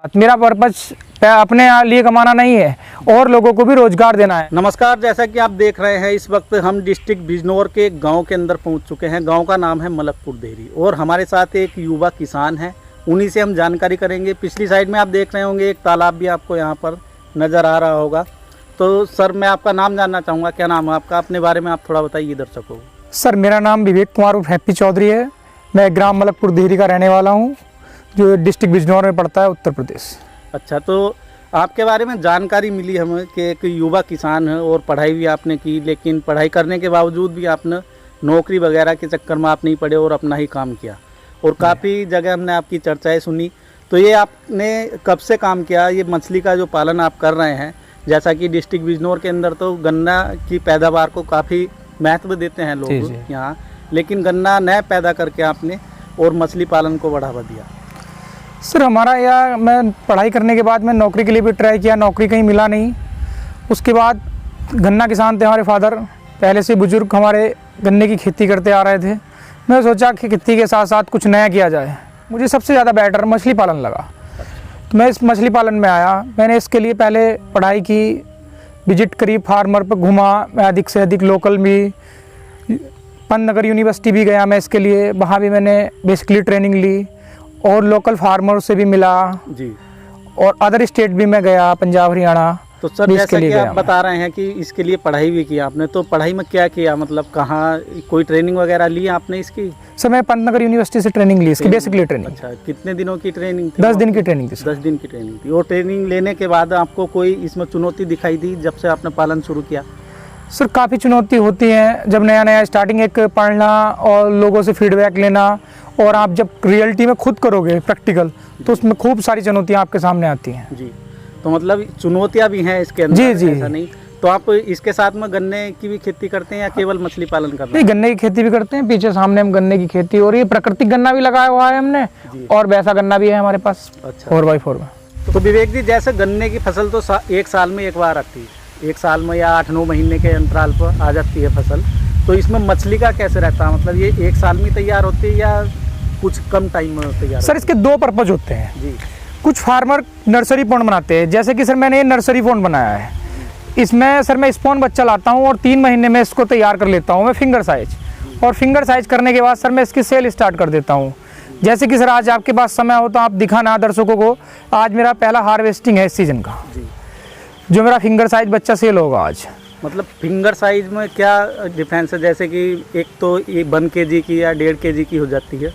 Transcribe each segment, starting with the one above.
मेरा पर्पज अपने लिए कमाना नहीं है और लोगों को भी रोजगार देना है। नमस्कार, जैसा कि आप देख रहे हैं इस वक्त हम डिस्ट्रिक्ट बिजनौर के गांव के अंदर पहुंच चुके हैं। गांव का नाम है मलकपुर देहरी और हमारे साथ एक युवा किसान है, उन्हीं से हम जानकारी करेंगे। पिछली साइड में आप देख रहे होंगे एक तालाब भी आपको यहाँ पर नज़र आ रहा होगा। तो सर, मैं आपका नाम जानना चाहूँगा, क्या नाम है आपका? अपने बारे में आप थोड़ा बताइए दर्शकों को। सर, मेरा नाम विवेक कुमार उर्फ हैप्पी चौधरी है। मैं ग्राम मलकपुर देहरी का रहने वाला हूँ, जो डिस्ट्रिक्ट बिजनौर में पड़ता है, उत्तर प्रदेश। अच्छा, तो आपके बारे में जानकारी मिली हमें कि एक युवा किसान है और पढ़ाई भी आपने की, लेकिन पढ़ाई करने के बावजूद भी आपने नौकरी वगैरह के चक्कर में आप नहीं पड़े और अपना ही काम किया और काफ़ी जगह हमने आपकी चर्चाएं सुनी। तो ये आपने कब से काम किया? ये मछली का जो पालन आप कर रहे हैं, जैसा कि डिस्ट्रिक्ट बिजनौर के अंदर तो गन्ना की पैदावार को काफ़ी महत्व देते हैं लोग यहाँ, लेकिन गन्ना न पैदा करके आपने और मछली पालन को बढ़ावा दिया। सर, हमारा यह, मैं पढ़ाई करने के बाद मैं नौकरी के लिए भी ट्राई किया, नौकरी कहीं मिला नहीं। उसके बाद गन्ना किसान थे हमारे फादर, पहले से बुजुर्ग हमारे गन्ने की खेती करते आ रहे थे। मैं सोचा कि खेती के साथ साथ कुछ नया किया जाए। मुझे सबसे ज़्यादा बेटर मछली पालन लगा, तो मैं इस मछली पालन में आया। मैंने इसके लिए पहले पढ़ाई की, विजिट करी, फार्मर पर घूमा, मैं अधिक से अधिक लोकल भी, पंतनगर यूनिवर्सिटी भी गया मैं इसके लिए, वहाँ भी मैंने बेसिकली ट्रेनिंग ली और लोकल फार्मर से भी मिला जी। और अदर स्टेट भी मैं गया, पंजाब हरियाणा। तो सर, जैसा कि आप बता रहे हैं कि इसके लिए पढ़ाई भी की आपने, तो पढ़ाई में क्या किया? मतलब कहाँ कोई ट्रेनिंग वगैरह ली आपने इसकी? सर, मैं पंतनगर यूनिवर्सिटी से ट्रेनिंग ली इसकी, बेसिकली ट्रेनिंग। अच्छा, कितने दिनों की ट्रेनिंग थी? 10 दिन की ट्रेनिंग थी। 10 दिन की ट्रेनिंग थी। और ट्रेनिंग लेने के बाद आपको कोई इसमें चुनौती दिखाई दी जब से आपने पालन शुरू किया? सर, काफ़ी चुनौती होती हैं जब नया नया स्टार्टिंग, एक पढ़ना और लोगों से फीडबैक लेना, और आप जब रियलिटी में खुद करोगे प्रैक्टिकल, तो उसमें खूब सारी चुनौतियाँ आपके सामने आती हैं। जी, तो मतलब चुनौतियाँ भी हैं इसके अंदर? जी जी। ऐसा नहीं तो आप इसके साथ में गन्ने की भी खेती करते हैं या केवल मछली पालन करते हैं? नहीं, गन्ने की खेती भी करते हैं। पीछे सामने हम गन्ने की खेती हो रही है, प्राकृतिक गन्ना भी लगाया हुआ है हमने और वैसा गन्ना भी है हमारे पास। अच्छा, 4x4 में। तो विवेक जी, जैसे गन्ने की फसल तो एक साल में एक बार आती है, एक साल में या 8-9 महीने के अंतराल पर आ जाती है फसल, तो इसमें मछली का कैसे रहता है? मतलब ये एक साल में तैयार होती है या कुछ कम टाइम में तैयार? सर, इसके 2 पर्पज होते हैं जी। कुछ फार्मर नर्सरी पॉन्ड बनाते हैं, जैसे कि सर मैंने ये नर्सरी पॉन्ड बनाया है। इसमें सर मैं स्पॉन बच्चा लाता हूँ और 3 महीने में इसको तैयार कर लेता हूँ मैं फिंगर साइज, और फिंगर साइज करने के बाद सर मैं इसकी सेल स्टार्ट कर देता हूँ। जैसे कि सर आज आपके पास समय हो तो आप दिखाना दर्शकों को, आज मेरा पहला हार्वेस्टिंग है इस सीजन का, जो मेरा फिंगर साइज बच्चा सेल होगा आज। मतलब फिंगर साइज में क्या डिफरेंस है? जैसे कि एक तो ये 1 kg की या 1.5 kg की हो जाती है,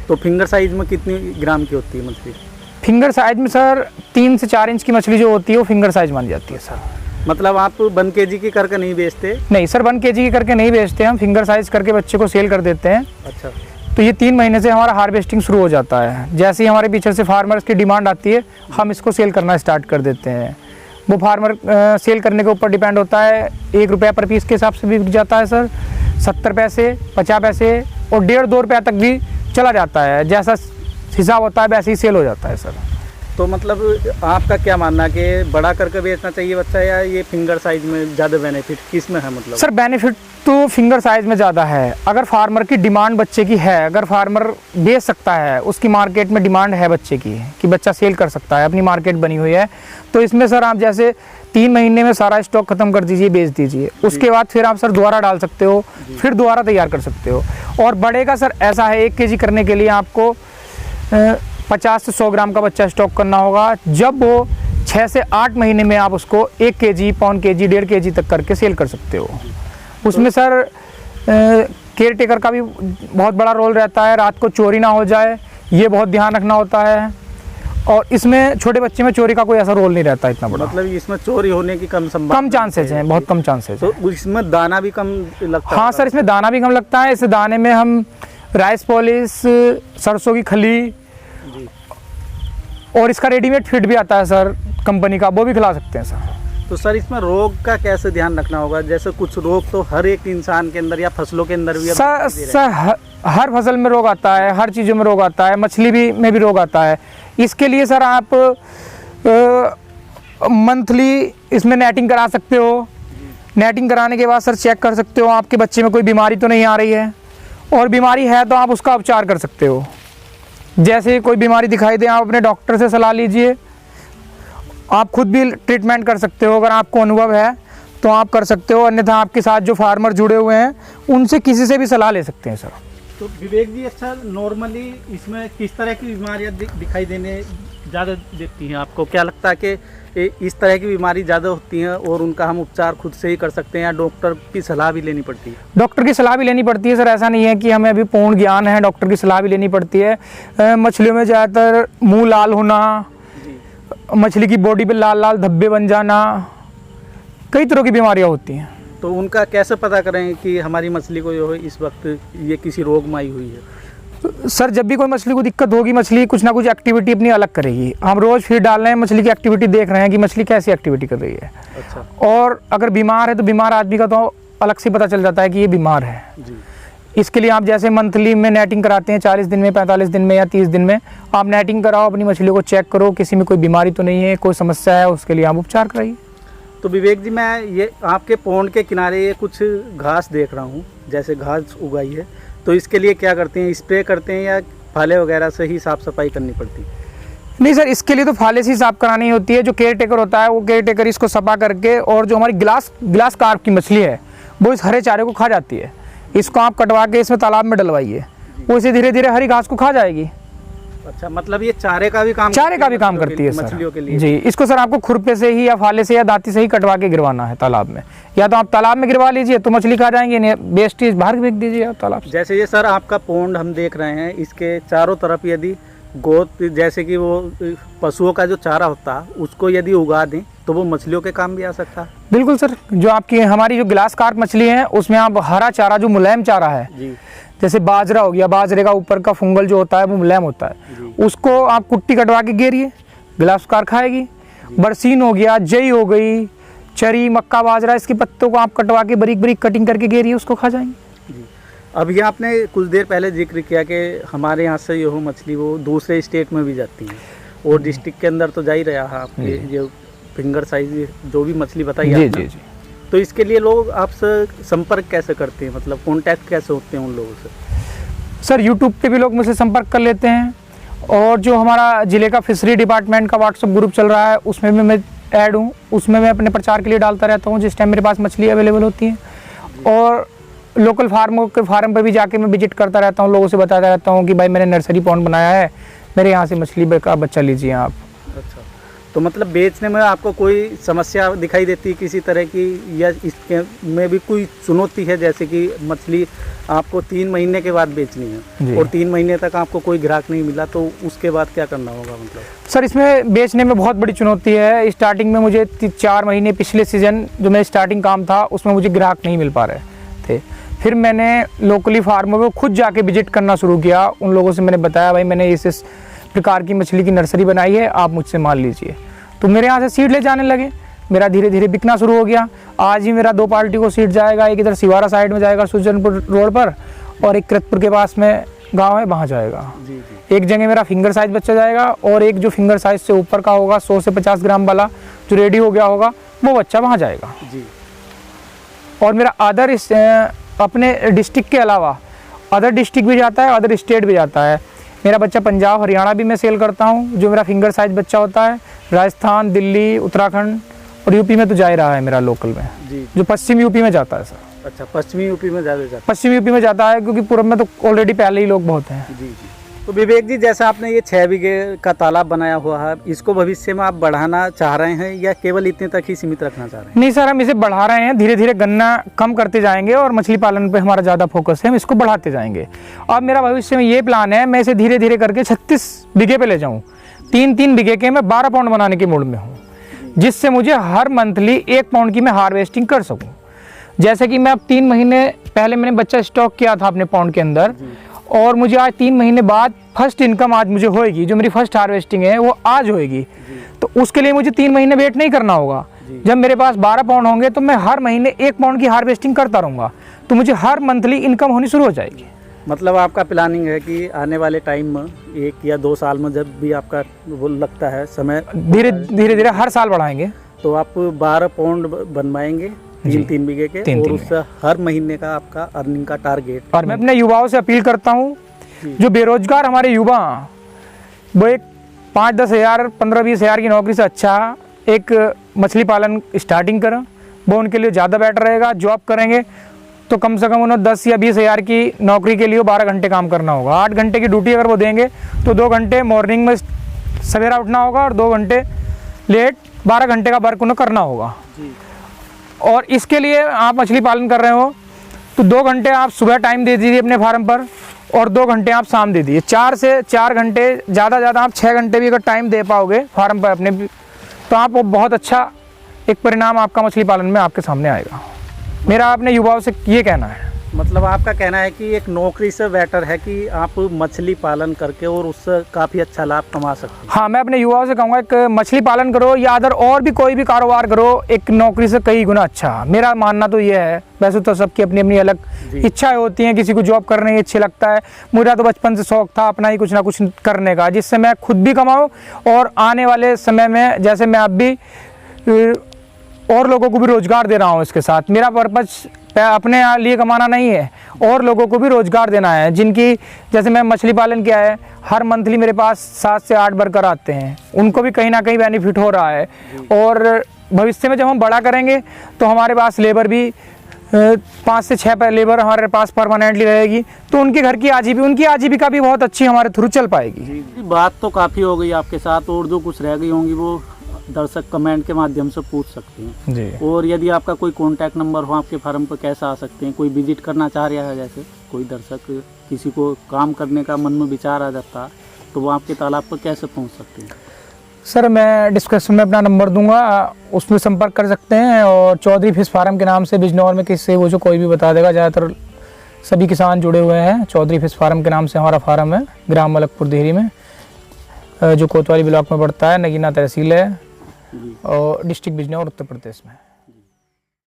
तो फिंगर साइज में कितनी ग्राम की होती है मछली? फिंगर साइज में सर 3 से 4 इंच की मछली जो होती है वो फिंगर साइज मानी जाती है सर। मतलब आप 1 kg की करके नहीं बेचते? नहीं सर, 1 kg की करके नहीं बेचते, हम फिंगर साइज करके बच्चे को सेल कर देते हैं। अच्छा। तो ये 3 महीने से हमारा हार्वेस्टिंग शुरू हो जाता है। जैसे ही हमारे पीछे से फार्मर्स की डिमांड आती है, हम इसको सेल करना स्टार्ट कर देते हैं। वो फार्मर सेल करने के ऊपर डिपेंड होता है, 1 रुपया पर पीस के हिसाब से भी बिक जाता है सर, 70 पैसे, 50 पैसे और 1.5-2 रुपया तक भी चला जाता है। जैसा हिसाब होता है वैसे ही सेल हो जाता है सर। तो मतलब आपका क्या मानना है कि बड़ा करके बेचना चाहिए बच्चा या ये फिंगर साइज में ज़्यादा बेनिफिट किस में है? मतलब सर, बेनिफिट तो फिंगर साइज में ज़्यादा है। अगर फार्मर की डिमांड बच्चे की है, अगर फार्मर बेच सकता है, उसकी मार्केट में डिमांड है बच्चे की कि बच्चा सेल कर सकता है, अपनी मार्केट बनी हुई है, तो इसमें सर आप जैसे 3 महीने में सारा स्टॉक खत्म कर दीजिए, बेच दीजिए। उसके बाद फिर आप सर दोबारा डाल सकते हो, फिर दोबारा तैयार कर सकते हो। और बड़े का सर ऐसा है, 1 kg करने के लिए आपको 50 से 100 ग्राम का बच्चा स्टॉक करना होगा। जब वो 6 से 8 महीने में आप उसको 1 kg, 1.25 kg, 1.5 kg तक करके सेल कर सकते हो। उसमें सर केयर टेकर का भी बहुत बड़ा रोल रहता है, रात को चोरी ना हो जाए ये बहुत ध्यान रखना होता है। और इसमें छोटे बच्चे में चोरी का कोई ऐसा रोल नहीं रहता इतना बड़ा। मतलब इसमें चोरी होने की कम चांसेस हैं, बहुत कम चांसेस हैं। तो इसमें दाना भी कम लगता है? हाँ सर, इसमें दाना भी कम लगता है। इस दाने में हम राइस पॉलिश, सरसों की खली और इसका रेडीमेड फीड भी आता है सर कंपनी का, वो भी खिला सकते हैं सर। तो सर, इसमें रोग का कैसे ध्यान रखना होगा? जैसे कुछ रोग तो हर एक इंसान के अंदर या फसलों के अंदर भी सर हर फसल में रोग आता है, हर चीज़ों में रोग आता है, मछली में भी रोग आता है। इसके लिए सर आप मंथली इसमें नेटिंग करा सकते हो। नेटिंग कराने के बाद सर चेक कर सकते हो आपके बच्चे में कोई बीमारी तो नहीं आ रही है, और बीमारी है तो आप उसका उपचार कर सकते हो। जैसे कोई बीमारी दिखाई दे आप अपने डॉक्टर से सलाह लीजिए, आप खुद भी ट्रीटमेंट कर सकते हो, अगर आपको अनुभव है तो आप कर सकते हो, अन्यथा आपके साथ जो फार्मर जुड़े हुए हैं उनसे किसी से भी सलाह ले सकते हैं सर। तो विवेक जी, अच्छा नॉर्मली इसमें किस तरह की बीमारियां दिखाई देने ज़्यादा देती हैं? आपको क्या लगता है कि इस तरह की बीमारी ज़्यादा होती हैं और उनका हम उपचार खुद से ही कर सकते हैं या डॉक्टर की सलाह भी लेनी पड़ती है? डॉक्टर की सलाह भी लेनी पड़ती है सर, ऐसा नहीं है कि हमें अभी पूर्ण ज्ञान है, डॉक्टर की सलाह भी लेनी पड़ती है। मछलियों में ज़्यादातर मुंह लाल होना, मछली की बॉडी पे लाल लाल धब्बे बन जाना, कई तरह की बीमारियां होती हैं। तो उनका कैसे पता करें कि हमारी मछली को जो है इस वक्त ये किसी रोग में आई हुई है? सर जब भी कोई मछली को दिक्कत होगी, मछली कुछ ना कुछ एक्टिविटी अपनी अलग करेगी। हम रोज़ फीड डाल रहे हैं, मछली की एक्टिविटी देख रहे हैं कि मछली कैसी एक्टिविटी कर रही है। अच्छा। और अगर बीमार है तो बीमार आदमी का तो अलग से पता चल जाता है कि ये बीमार है जी। इसके लिए आप जैसे मंथली में नेटिंग कराते हैं, 40 दिन में, 45 दिन में या 30 दिन में आप नेटिंग कराओ, अपनी मछलियों को चेक करो, किसी में कोई बीमारी तो नहीं है, कोई समस्या है, उसके लिए आप उपचार कराइए। तो विवेक जी, मैं ये आपके पॉन्ड के किनारे ये कुछ घास देख रहा हूँ, जैसे घास उगाई है, तो इसके लिए क्या करते हैं? स्प्रे करते हैं या फाले वगैरह से ही साफ़ सफाई करनी पड़ती है? नहीं सर, इसके लिए तो फाले से ही साफ करानी होती है। जो केयर टेकर होता है वो केयर टेकर इसको सफा करके, और जो हमारी ग्लास कार्प की मछली है वो इस हरे चारे को खा जाती है, इसको आप कटवा के इसमें तालाब में डलवाइए, वो इसे धीरे धीरे हरी घास को खा जाएगी। अच्छा, मतलब ये चारे का भी काम करती है सर मछलियों के लिए? जी। इसको सर आपको खुरपे से ही या फाले से या दांती से ही कटवा के गिरवाना है तालाब में, या तो आप तालाब में गिरवा लीजिए तो मछली खा जाएंगे, नहीं वेस्टेज बाहर फेंक दीजिए आप तालाब से। जैसे ये सर आपका पॉन्ड हम देख रहे हैं, इसके चारों तरफ यदि गोत जैसे कि वो पशुओं का जो चारा होता है उसको यदि उगा दें तो वो मछलियों के काम भी आ सकता है? बिल्कुल सर, जो आपकी हमारी जो ग्लास कार्प मछली है उसमें आप हरा चारा, जो मुलायम चारा है जी, जैसे बाजरा हो गया, बाजरे का ऊपर का फुंगल जो होता है वो मुलायम होता है, उसको आप कुट्टी कटवा के घेरिए, ग्लास कार्प खाएगी। बरसीन हो गया, जई हो गई, चरी, मक्का, बाजरा, इसके पत्तों को आप कटवा के बारीक बारीक कटिंग करके घेरिए, उसको खा जाएंगे। जी। अभी आपने कुछ देर पहले जिक्र किया कि हमारे यहाँ से ये मछली वो दूसरे स्टेट में भी जाती है और डिस्ट्रिक्ट के अंदर तो जा ही रहा है आपके जो फिंगर साइज जो भी मछली बताई जी आपने। जी जी। तो इसके लिए लोग आपसे संपर्क कैसे करते हैं, मतलब कांटेक्ट कैसे होते हैं उन लोगों से? सर यूट्यूब पे भी लोग मुझसे संपर्क कर लेते हैं, और जो हमारा ज़िले का फिशरी डिपार्टमेंट का व्हाट्सएप ग्रुप चल रहा है उसमें भी मैं ऐड हूँ, उसमें मैं अपने प्रचार के लिए डालता रहता हूँ जिस टाइम मेरे पास मछली अवेलेबल होती है। और लोकल फार्मों के फार्म पर भी जाके मैं विजिट करता रहता हूँ, लोगों से बताता रहता हूँ कि भाई मैंने नर्सरी पॉन्ड बनाया है, मेरे यहाँ से मछली का बच्चा लीजिए आप। अच्छा, तो मतलब बेचने में आपको कोई समस्या दिखाई देती है किसी तरह की, या इसके में भी कोई चुनौती है, जैसे कि मछली आपको 3 महीने के बाद बेचनी है और 3 महीने तक आपको कोई ग्राहक नहीं मिला, तो उसके बाद क्या करना होगा? मतलब सर इसमें बेचने में बहुत बड़ी चुनौती है। स्टार्टिंग में मुझे 4 महीने, पिछले सीजन जो मेरा स्टार्टिंग काम था उसमें मुझे ग्राहक नहीं मिल पा रहे थे। फिर मैंने लोकली फार्मों को खुद जाके विजिट करना शुरू किया, उन लोगों से मैंने बताया भाई मैंने इस प्रकार की मछली की नर्सरी बनाई है, आप मुझसे माल लीजिए। तो मेरे यहाँ से सीड ले जाने लगे, मेरा धीरे धीरे बिकना शुरू हो गया। आज ही मेरा 2 पार्टी को सीड जाएगा, एक इधर सिवारा साइड में जाएगा सुजनपुर रोड पर, और एक कृतपुर के पास में गांव है वहाँ जाएगा। जी जी। एक जगह मेरा फिंगर साइज बच्चा जाएगा, और एक जो फिंगर साइज से ऊपर का होगा 100 से 50 ग्राम वाला जो रेडी हो गया होगा वो बच्चा वहाँ जाएगा। जी। और मेरा अदर अपने डिस्ट्रिक्ट के अलावा अदर डिस्ट्रिक्ट भी जाता है, अदर स्टेट भी जाता है। मेरा बच्चा पंजाब, हरियाणा भी मैं सेल करता हूँ, जो मेरा फिंगर साइज बच्चा होता है। राजस्थान, दिल्ली, उत्तराखंड और यूपी में तो जा ही रहा है मेरा लोकल में, जी। जो पश्चिम यूपी में जाता है सर। अच्छा, पश्चिमी यूपी में ज़्यादा जाता पश्चिम यूपी में जाता है क्योंकि पूर्व में तो ऑलरेडी पहले ही लोग बहुत हैं। है? जी जी। तो विवेक जी, जैसा आपने ये 6 बीघे का तालाब बनाया हुआ है, इसको भविष्य में आप बढ़ाना चाह रहे हैं या केवल इतने तक ही सीमित रखना चाह रहे हैं? नहीं सर, हम इसे बढ़ा रहे हैं, धीरे धीरे गन्ना कम करते जाएंगे और मछली पालन पे हमारा ज़्यादा फोकस है, हम इसको बढ़ाते जाएंगे। अब मेरा भविष्य में ये प्लान है, मैं इसे धीरे धीरे करके 36 बीघे पे ले जाऊँ। 3-3 बीघे के मैं 12 पाउंड बनाने के मूड में हूँ, जिससे मुझे हर मंथली 1 पाउंड की मैं हार्वेस्टिंग कर सकूँ। जैसे कि मैं अब 3 महीने पहले मैंने बच्चा स्टॉक किया था अपने पाउंड के अंदर, और मुझे आज 3 महीने बाद फर्स्ट इनकम आज मुझे होएगी, जो मेरी फर्स्ट हार्वेस्टिंग है वो आज होएगी। तो उसके लिए मुझे 3 महीने वेट नहीं करना होगा। जब मेरे पास 12 पाउंड होंगे तो मैं हर महीने 1 पाउंड की हार्वेस्टिंग करता रहूँगा, तो मुझे हर मंथली इनकम होनी शुरू हो जाएगी। मतलब आपका प्लानिंग है कि आने वाले टाइम में 1 या 2 साल में जब भी आपका वो लगता है समय, धीरे धीरे हर साल बढ़ाएंगे, तो आप 12 पाउंड बनवाएंगे 3-3 बीघे के, और उससे हर महीने का आपका अर्निंग का टारगेट। और मैं अपने युवाओं से अपील करता हूँ, जो बेरोजगार हमारे युवा, वो एक 5-10 हज़ार 15-20 हज़ार की नौकरी से अच्छा एक मछली पालन स्टार्टिंग करें, वो उनके लिए ज़्यादा बेटर रहेगा। जॉब करेंगे तो कम से कम उन्हें 10 या 20 हज़ार की नौकरी के लिए 12 घंटे काम करना होगा। 8 घंटे की ड्यूटी अगर वो देंगे तो 2 घंटे मॉर्निंग में सवेरा उठना होगा और 2 घंटे लेट 12 घंटे का वर्क उन्हें करना होगा। और इसके लिए आप मछली पालन कर रहे हो तो 2 घंटे आप सुबह टाइम दे दीजिए अपने फार्म पर और 2 घंटे आप शाम दे दीजिए। 4 से 4 घंटे, ज़्यादा ज़्यादा आप 6 घंटे भी अगर टाइम दे पाओगे फार्म पर अपने, तो आप बहुत अच्छा एक परिणाम आपका मछली पालन में आपके सामने आएगा। मेरा अपने युवाओं से ये कहना है। मतलब आपका कहना है कि एक नौकरी से बेटर है कि आप मछली पालन करके और उससे काफ़ी अच्छा लाभ कमा सकते हैं। हाँ, मैं अपने युवाओं से कहूँगा एक मछली पालन करो या अदर और भी कोई भी कारोबार करो, एक नौकरी से कई गुना अच्छा। मेरा मानना तो ये है। वैसे तो सबकी अपनी अपनी अलग इच्छाएं होती हैं, किसी को जॉब करने ही अच्छी लगता है। मेरा तो बचपन से शौक था अपना ही कुछ ना कुछ करने का, जिससे मैं खुद भी कमाऊँ और आने वाले समय में जैसे मैं अब भी और लोगों को भी रोज़गार दे रहा हूँ। इसके साथ मेरा पर्पज़ अपने लिए कमाना नहीं है, और लोगों को भी रोज़गार देना है। जिनकी जैसे मैं मछली पालन किया है, हर मंथली मेरे पास 7 से 8 वर्कर आते हैं, उनको भी कहीं ना कहीं बेनिफिट हो रहा है। और भविष्य में जब हम बड़ा करेंगे तो हमारे पास लेबर भी 5 से 6 लेबर हमारे पास परमानेंटली रहेगी, तो उनके घर की उनकी आजीविका भी बहुत अच्छी हमारे थ्रू चल पाएगी। बात तो काफ़ी हो गई आपके साथ, और जो कुछ रह गई होंगी वो दर्शक कमेंट के माध्यम से पूछ सकते हैं जी। और यदि आपका कोई कॉन्टैक्ट नंबर हो आपके फार्म पर कैसे आ सकते हैं? कोई विजिट करना चाह रहा है, जैसे कोई दर्शक किसी को काम करने का मन में विचार आ जाता तो वो आपके तालाब पर कैसे पहुंच सकते हैं? सर, मैं डिस्क्रिप्शन में अपना नंबर दूंगा, उसमें संपर्क कर सकते हैं। और चौधरी फिश फार्म के नाम से बिजनौर में किससे वो जो कोई भी बता देगा। ज़्यादातर सभी किसान जुड़े हुए हैं। चौधरी फिश फार्म के नाम से हमारा फार्म है, ग्राम मलकपुर देहरी में, जो कोतवाली ब्लॉक में पड़ता है, नगीना तहसील है और डिस्ट्रिक्ट बिजनौर उत्तर प्रदेश में।